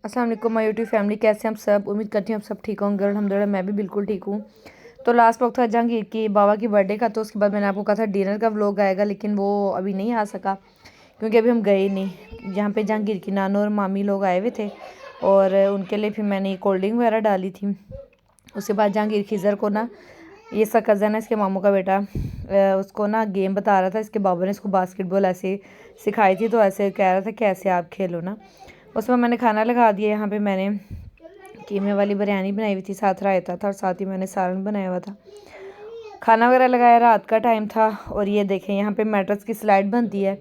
अस्सलाम वालेकुम my YouTube family, कैसे हम सब। उम्मीद करती हूँ आप सब ठीक होंगे। अल्हम्दुलिल्लाह मैं भी बिल्कुल ठीक हूँ। तो लास्ट वक्त था जहांगीर की बाबा की बर्थडे का, तो उसके बाद मैंने आपको कहा था डिनर का व्लॉग आएगा, लेकिन वो अभी नहीं आ सका क्योंकि अभी हम गए नहीं। यहाँ पे जहांगीर की नानो और मामी लोग आए हुए थे और उनके लिए फिर मैंने कोल्ड ड्रिंक वगैरह डाली थी। उसके बाद जहांगीर खिज़र को ना, ये इसका कज़न है, इसके मामू का बेटा, उसको ना गेम बता रहा था। इसके बाबा ने इसको बास्केटबॉल ऐसे सिखाई थी, तो ऐसे कह रहा था कि ऐसे आप खेलो ना। उसमें मैंने खाना लगा दिया। यहाँ पे मैंने कीमे वाली बिरयानी बनाई हुई थी, साथ रायता था और साथ ही मैंने सालन बनाया हुआ था। खाना वगैरह लगाया, रात का टाइम था। और ये देखें, यहाँ पे मैट्रेस की स्लाइड बनती है।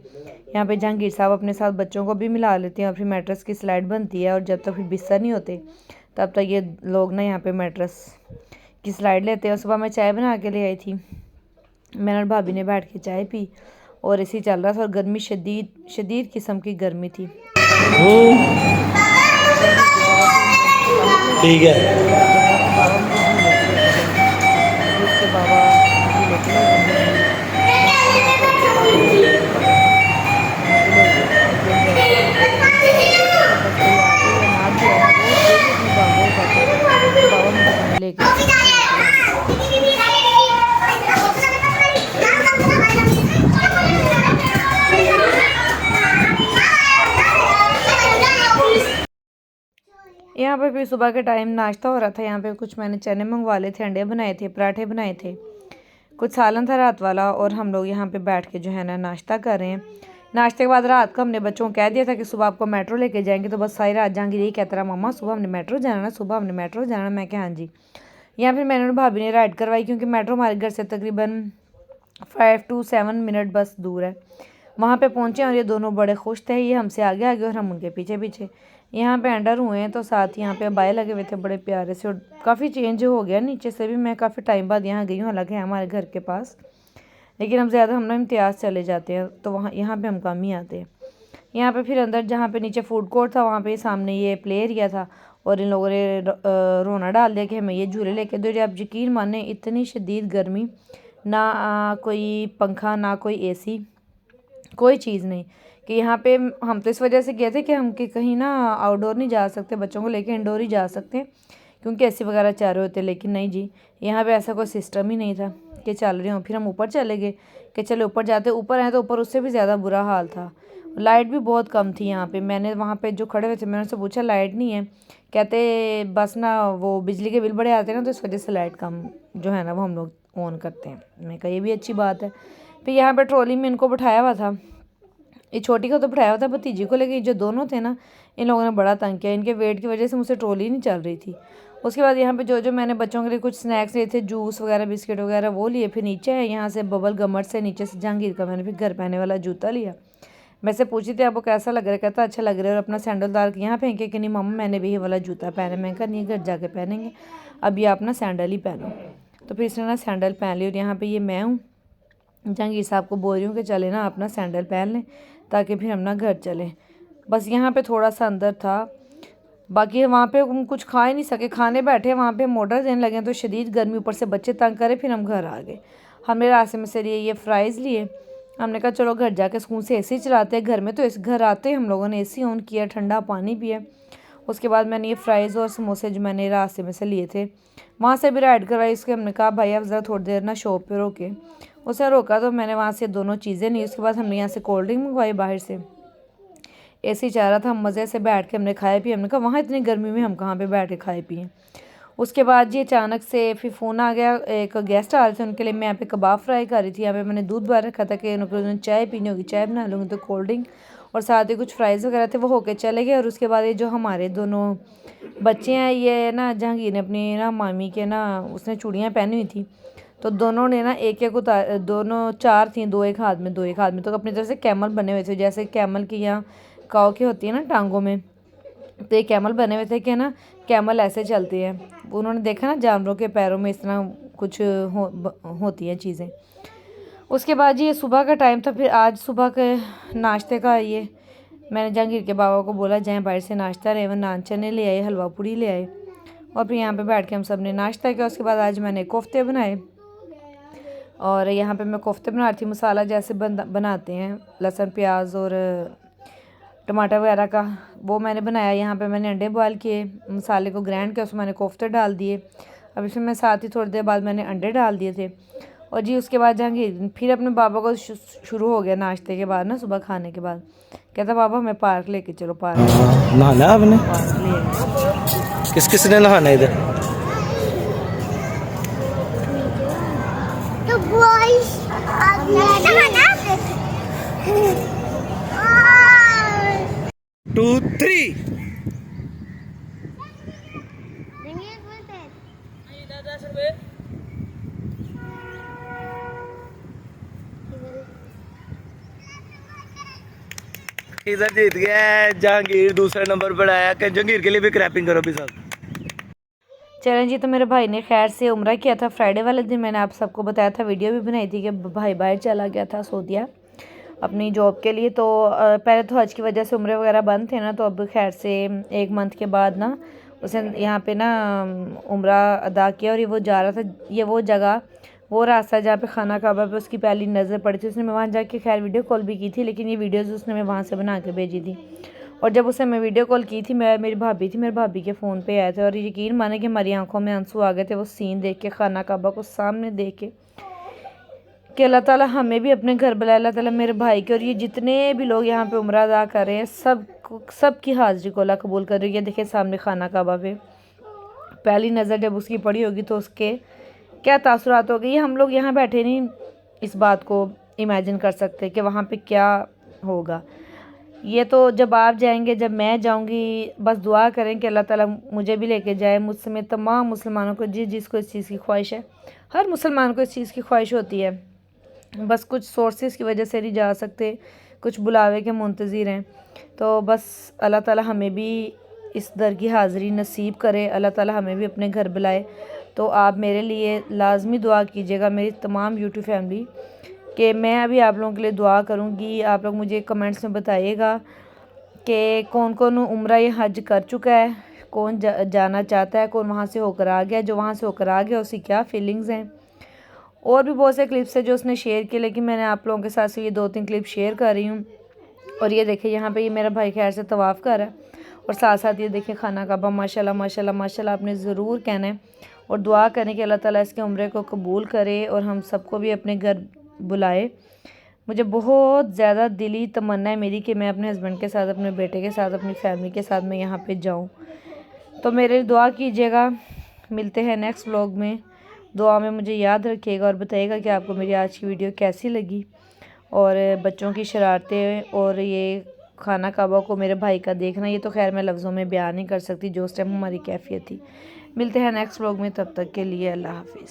यहाँ पे जहांगीर साहब अपने साथ बच्चों को भी मिला लेते हैं और फिर मैट्रेस की स्लाइड बनती है। और जब तक फिर बिस्तर नहीं होते तब तक ये लोग ना यहाँ पे मैट्रेस की स्लाइड लेते हैं। सुबह मैं चाय बना के ले आई थी, मैंने और भाभी ने बैठ के चाय पी और इसी चल रहा था। और गर्मी शदीद शदीद किस्म की गर्मी थी। ठीक है। बाबा मुझे झूले पे लेके गए थे, अभी उसके बाबा झूले पे ले गए थे मुझे। यहाँ पे लोग काफ़ी इंजॉय कर रहे थे। तो मैंने कहा अच्छा बस कोई आ जाए या ना भी आए, मैं रोज़ डेली अपनी भाग दौड़ करती हूँ। तो बाबा मुझे कहीं लेके गए थे झूले पे लाने। यहाँ पे फिर सुबह के टाइम नाश्ता हो रहा था। यहाँ पे कुछ मैंने चने मंगवा ले थे, अंडे बनाए थे, पराठे बनाए थे, कुछ सालन था रात वाला। और हम लोग यहाँ पे बैठ के जो है ना नाश्ता कर रहे हैं। नाश्ते के बाद रात को हमने बच्चों को कह दिया था कि सुबह आपको मेट्रो लेके जाएंगे। तो बस सारी रात जहांगीर यही कहता रहा, मम्मा सुबह हमने मेट्रो जाना ना, सुबह हमने मेट्रो जाना। मैं क्या हाँ जी। यहाँ फिर मैंने और भाभी ने राइड करवाई, क्योंकि मेट्रो हमारे घर से तकरीबन 5 to 7 मिनट बस दूर है। वहाँ पे पहुँचे और ये दोनों बड़े खुश थे, ये हमसे आगे आगे और हम उनके पीछे पीछे। यहाँ पे एंटर हुए हैं तो साथ ही यहाँ पे अबाए लगे हुए थे बड़े प्यारे से। और काफ़ी चेंज हो गया नीचे से भी। मैं काफ़ी टाइम बाद यहाँ गई हूँ, हालांकि हमारे घर के पास, लेकिन हम ना इम्तियाज़ चले जाते हैं तो वहाँ यहाँ पे हम कम ही आते हैं। यहाँ पे फिर अंदर जहाँ पे नीचे फूड कोर्ट था, वहाँ पे सामने ये प्ले एरिया था। और इन लोगों ने रोना डाल दिया कि हमें ये झूले लेके दो। जो आप यकीन माने, इतनी शदीद गर्मी, ना कोई पंखा ना कोई एसी, कोई चीज़ नहीं। कि यहाँ पे हम तो इस वजह से गए थे कि हम कि कहीं ना आउटडोर नहीं जा सकते, बच्चों को लेके इंडोर ही जा सकते हैं क्योंकि एसी वगैरह चाह रहे होते। लेकिन नहीं जी, यहाँ पे ऐसा कोई सिस्टम ही नहीं था कि चल रही हूँ। फिर हम ऊपर चले गए कि चले ऊपर जाते। ऊपर आए तो ऊपर उससे भी ज़्यादा बुरा हाल था। लाइट भी बहुत कम थी यहाँ पे। मैंने वहाँ पे जो खड़े हुए थे, मैंने उनसे पूछा लाइट नहीं है, कहते बस ना वो बिजली के बिल बड़े आते हैं ना, तो इस वजह से लाइट कम जो है ना वो हम लोग ऑन करते हैं। मैं कहा ये भी अच्छी बात है। फिर यहाँ पर ट्रॉली में इनको बिठाया हुआ था, ये छोटी को तो बिठाया हुआ था, भतीजी को लेके जो दोनों थे ना, इन लोगों ने बड़ा तंग किया। इनके वेट की वजह से मुझसे ट्रॉली नहीं चल रही थी। उसके बाद यहाँ पे जो जो मैंने बच्चों के लिए कुछ स्नैक्स लिए थे, जूस वगैरह बिस्किट वगैरह, वो लिए। फिर नीचे है यहाँ से बबल गमर से नीचे से जहांगीर का मैंने फिर घर पहने वाला जूता लिया। मैं से पूछी थी आपको कैसा लग रहा है, कहता अच्छा लग रहा है। और अपना सैंडल दार यहाँ फेंके कि नहीं मम्मा मैंने भी ये वाला जूता पहना। मैं कहा नहीं, घर जाके पहनेंगे, अब ये आप ना सैंडल ही पहनो। तो फिर इसने ना सैंडल पहन ली। और यहाँ पर ये मैं हूँ, जहांगीर साहब को बोल रही हूँ कि चले ना अपना सैंडल पहन लें ताकि फिर हम ना घर चलें। बस यहाँ पे थोड़ा सा अंदर था, बाकी वहाँ पे हम कुछ खा ही नहीं सके। खाने बैठे वहाँ पे ऑर्डर देने लगे तो शदीद गर्मी, ऊपर से बच्चे तंग करे। फिर हम घर आ गए। हमने रास्ते में से ये फ्राइज़ लिए। हमने कहा चलो घर जाके सुकून से एसी चलाते हैं। घर में तो इस घर आते ही हम लोगों ने एसी ऑन किया, ठंडा पानी पिया। उसके बाद मैंने ये फ्राइज़ और समोसे जो मैंने रास्ते में से लिए थे वहाँ से भी राइड करवाई। इसके हमने कहा भाई आप ज़रा थोड़ी देर ना शॉप पे रोके। उसे रोका तो मैंने वहाँ से दोनों चीज़ें ली। उसके बाद हमने यहाँ से कोल्ड ड्रिंक मंगवाई बाहर से। एसी चाह रहा था, हम मज़े से बैठ के हमने खाए पिए। हमने कहा वहाँ इतनी गर्मी में हम कहाँ पे बैठ के खाए पिए। उसके बाद जी अचानक से फिर फ़ोन आ गया, एक गेस्ट आ रहे थे, उनके लिए मैं यहाँ पे कबाब फ्राई कर रही थी। यहाँ पे मैंने दूध बार रखा था कि उन्होंने चाय पीनी होगी, चाय बना लूँगी, तो कोल्ड ड्रिंक और साथ ही कुछ फ्राइज़ वगैरह थे, वो होके चले गए। और उसके बाद ये जो हमारे दोनों बच्चे हैं, ये ना जहांगीर ने अपनी ना मामी के ना उसने चूड़ियाँ पहनी हुई थी, तो दोनों ने ना एक एक उतार, दोनों चार थी, दो एक हाथ में दो एक हाथ में, तो अपनी तरफ से कैमल बने हुए थे। जैसे कैमल की यहाँ काव की होती है ना टांगों में, तो ये कैमल बने हुए थे कि ना कैमल ऐसे चलते हैं। उन्होंने देखा ना जानवरों के पैरों में इस तरह कुछ होती हैं चीज़ें। उसके बाद ये सुबह का टाइम था। फिर आज सुबह के नाश्ते का ये मैंने जहांगीर के बाबा को बोला जाएँ बाहर से नाश्ता रहे, वो नान चने ले आए, हलवा पूड़ी ले आए और फिर यहाँ पे बैठ के हम सब ने नाश्ता किया। उसके बाद आज मैंने कोफ्ते बनाए और यहाँ पे मैं कोफ्ते बना रही थी, मसाला जैसे बनाते हैं, लहसुन प्याज और टमाटर वगैरह का, वो मैंने बनाया। यहाँ पे मैंने अंडे बॉयल किए, मसाले को ग्राइंड किया, उसमें मैंने कोफ्ते डाल दिए। अब इसमें मैं साथ ही थोड़ी देर बाद मैंने अंडे डाल दिए थे। और जी उसके बाद जहांगीर फिर अपने बाबा को शुरू हो गया नाश्ते के बाद ना, सुबह खाने के बाद कहता बाबा हमें पार्क लेके चलो। पार्क नहाना आपने? पार्क ले किस किस ने नहाना इधर? तो बॉयज नहाना 2 3 इधर जीत गया है जहांगीर, दूसरा नंबर पर आया। कि जहांगीर के लिए भी क्रैपिंग करो भी साहब। चलें जी, तो मेरे भाई ने खैर से उम्रा किया था फ्राइडे वाले दिन। मैंने आप सबको बताया था, वीडियो भी बनाई थी कि भाई बाहर चला गया था सऊदीया अपनी जॉब के लिए। तो पहले तो हज की वजह से उम्रे वगैरह बंद थे ना, तो अब खैर से 1 मंथ के बाद ना उसे यहाँ पे ना उम्रा अदा किया। और ये वो जा रहा था, ये वो जगह वो रास्ता जहाँ पे खाना काबा पे उसकी पहली नज़र पड़ी थी। उसने मैं वहाँ जाके खैर वीडियो कॉल भी की थी, लेकिन ये वीडियोज़ उसने मैं वहाँ से बना के भेजी थी। और जब उसे मैं वीडियो कॉल की थी, मेरी भाभी थी, मेरे भाभी के फ़ोन पे आए थे। और यकीन माने कि हमारी आंखों में आंसू आ गए थे वो सीन देख के, खाना काबा को सामने देख के, कि अल्लाह ताला हमें भी अपने घर बुलाए, अल्लाह ताला मेरे भाई के और ये जितने भी लोग यहाँ पे उम्रा अदा कर रहे हैं सब की हाज़िरी को अल्लाह कबूल कर रही है। देखिए सामने खाना काबा पे पहली नज़र जब उसकी पड़ी होगी तो उसके क्या तासुरात हो गई। हम लोग यहाँ बैठे नहीं इस बात को इमेजिन कर सकते कि वहाँ पे क्या होगा। ये तो जब आप जाएंगे, जब मैं जाऊंगी, बस दुआ करें कि अल्लाह ताला मुझे भी लेके जाए, मुझ समेत तमाम मुसलमानों को, जिसको इस चीज़ की ख्वाहिश है। हर मुसलमान को इस चीज़ की ख्वाहिश होती है, बस कुछ सोर्सेज की वजह से नहीं जा सकते, कुछ बुलावे के मुंतज़िर हैं। तो बस अल्लाह ताला हमें भी इस दर की हाज़िरी नसीब करे, अल्लाह ताला हमें भी अपने घर बुलाए। तो आप मेरे लिए लाजमी दुआ कीजिएगा, मेरी तमाम यूट्यूब फैमिली, कि मैं अभी आप लोगों के लिए दुआ करूँगी। आप लोग मुझे कमेंट्स में बताइएगा कि कौन कौन उम्रा या हज कर चुका है, कौन जाना चाहता है, कौन वहाँ से होकर आ गया। जो वहाँ से होकर आ गया उसकी क्या फीलिंग्स हैं। और भी बहुत से क्लिप्स है जो उसने शेयर किए, लेकिन मैंने आप लोगों के साथ ये 2-3 क्लिप शेयर कर रही हूँ। और ये देखिए यहाँ पे ये मेरा भाई खैर से तवाफ़ कर रहा है, और साथ साथ ये देखिए खाना काबा। माशाल्लाह माशाल्लाह माशाल्लाह, आपने ज़रूर कहना है और दुआ करें कि अल्लाह ताला इसके उम्रे को कबूल करे और हम सबको भी अपने घर बुलाए। मुझे बहुत ज़्यादा दिली तमन्ना है मेरी कि मैं अपने हस्बैंड के साथ, अपने बेटे के साथ, अपनी फैमिली के साथ मैं यहाँ पे जाऊँ। तो मेरे लिए दुआ कीजिएगा। मिलते हैं नेक्स्ट व्लॉग में। दुआ में मुझे याद रखिएगा और बताइएगा कि आपको मेरी आज की वीडियो कैसी लगी। और बच्चों की शरारतें और ये खाना काबा को मेरे भाई का देखना, ये तो खैर मैं लफ्ज़ों में बयान नहीं कर सकती जो उस टाइम हमारी कैफियत थी। मिलते हैं नेक्स्ट व्लॉग में, तब तक के लिए अल्लाह हाफिज़।